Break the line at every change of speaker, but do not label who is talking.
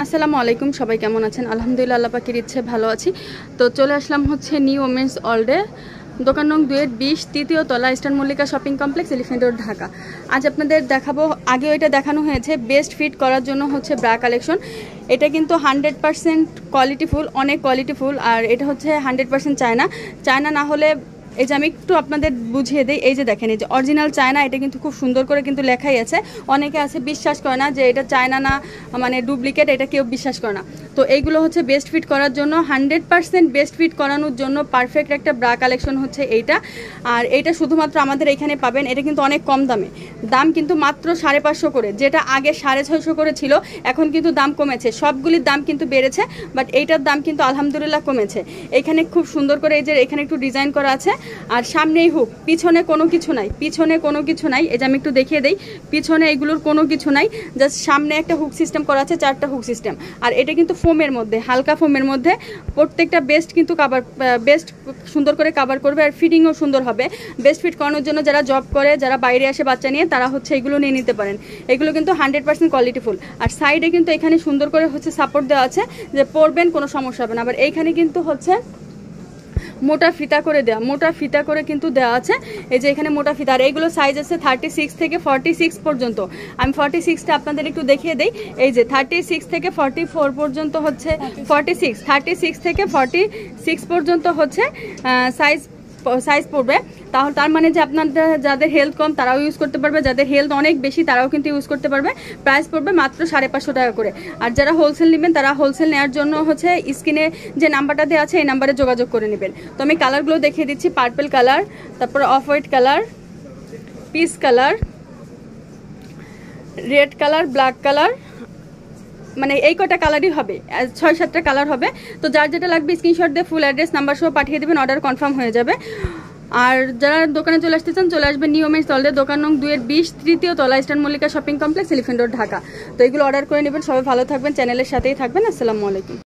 আসসালামু আলাইকুম, সবাই কেমন আছেন? আলহামদুলিল্লাহ, আল্লাহ পাকের ইচ্ছে ভালো আছি। তো চলে আসলাম হচ্ছে নিউ ওমেন্স ওয়ার্ল্ডে, দোকান নং 2-20, তৃতীয় তলা, eastern Mallika shopping complex, elephant road, Dhaka. আজ আপনাদের দেখাবো, আগেও এটা দেখানো হয়েছে, বেস্ট ফিট করার জন্য হচ্ছে ব্রা কালেকশন। এটা কিন্তু 100% কোয়ালিটিফুল, অনেক কোয়ালিটিফুল। আর এটা হচ্ছে 100% চায়না না হলে, এই যে আমি একটু আপনাদের বুঝিয়ে দিই। এই যে দেখেন, এই যে অরিজিনাল চায়না, এটা কিন্তু খুব সুন্দর করে কিন্তু লেখাই আছে। অনেকে আছে বিশ্বাস করে না যে এটা চায়না না, মানে ডুপ্লিকেট, এটা কেউ বিশ্বাস করে না। তো এইগুলো হচ্ছে বেস্ট ফিট করার জন্য, 100% বেস্ট ফিট করানোর জন্য পারফেক্ট একটা ব্রা কালেকশন হচ্ছে এইটা। আর এটা শুধুমাত্র আমাদের এখানে পাবেন। এটা কিন্তু অনেক কম দামে, দাম কিন্তু মাত্র 550 করে, যেটা আগে 650 করে ছিল, এখন কিন্তু দাম কমেছে। সবগুলির দাম কিন্তু বেড়েছে, বাট এইটার দাম কিন্তু আলহামদুলিল্লাহ কমেছে। এখানে খুব সুন্দর করে এই যে এখানে একটু ডিজাইন করা আছে। আর সামনেই হুক, পিছনে কোনো কিছু নাই, এই যে আমি একটু দেখিয়ে দেই। পিছনে এগুলোর কোনো কিছু নাই, জাস্ট সামনে একটা হুক সিস্টেম করা আছে, 4টা হুক সিস্টেম। আর এটা কিন্তু ফোমের মধ্যে, হালকা ফোমের মধ্যে। প্রত্যেকটা বেস্ট কিন্তু বেস্ট সুন্দর করে কাভার করবে, আর ফিটিংও সুন্দর হবে। বেস্ট ফিট করানোর জন্য যারা জব করে, যারা বাইরে আসে বাচ্চা নিয়ে, তারা হচ্ছে এগুলো নিয়ে নিতে পারেন। এগুলো কিন্তু 100% কোয়ালিটিফুল। আর সাইডে কিন্তু এখানে সুন্দর করে হচ্ছে সাপোর্ট দেওয়া আছে, যে পরবেন কোনো সমস্যা হবে না। আবার এইখানে কিন্তু হচ্ছে মোটা ফিতা করে কিন্তু দেওয়া আছে। এই যে এখানে মোটা ফিতা। আর এইগুলো সাইজ আছে 36 থেকে 46 পর্যন্ত। আমি 46টা আপনাদের একটু দেখিয়ে দেই। এই যে 36 থেকে 44 পর্যন্ত হচ্ছে, 36 থেকে 46 পর্যন্ত হচ্ছে সাইজ পড়বে। তাহলে তার মানে যে আপনাদের যাদের হেলথ কম তারাও ইউজ করতে পারবে, যাদের হেলথ অনেক বেশি তারাও কিন্তু ইউজ করতে পারবে। প্রাইস পড়বে মাত্র 550 টাকা করে। আর যারা হোলসেল নেবেন, তারা হোলসেল নেওয়ার জন্য হচ্ছে স্ক্রিনে যে নাম্বারটা দেওয়া আছে, এই নাম্বারে যোগাযোগ করে নেবেন। তো আমি কালারগুলো দেখিয়ে দিচ্ছি। পার্পল কালার, তারপর off white colour, peach colour, red colour, black colour, মানে এই কটা কালারই হবে, 6-7টা কালার হবে। তো যার যেটা লাগবে স্ক্রিনশট দিয়ে ফুল অ্যাড্রেস নাম্বার সহ পাঠিয়ে দেবেন, অর্ডার কনফার্ম হয়ে যাবে। আর যারা দোকানে চলে আসতে চান, চলে আসবেন নিউ ওমেন্স ওয়ার্ল্ডে, দোকান নং 2-20, তৃতীয় তলা, eastern Mallika shopping complex, elephant road, Dhaka. তো এগুলো অর্ডার করে নেবেন। সবাই ভালো থাকবেন, চ্যানেলের সাথেই থাকবেন। আসসালামু আলাইকুম।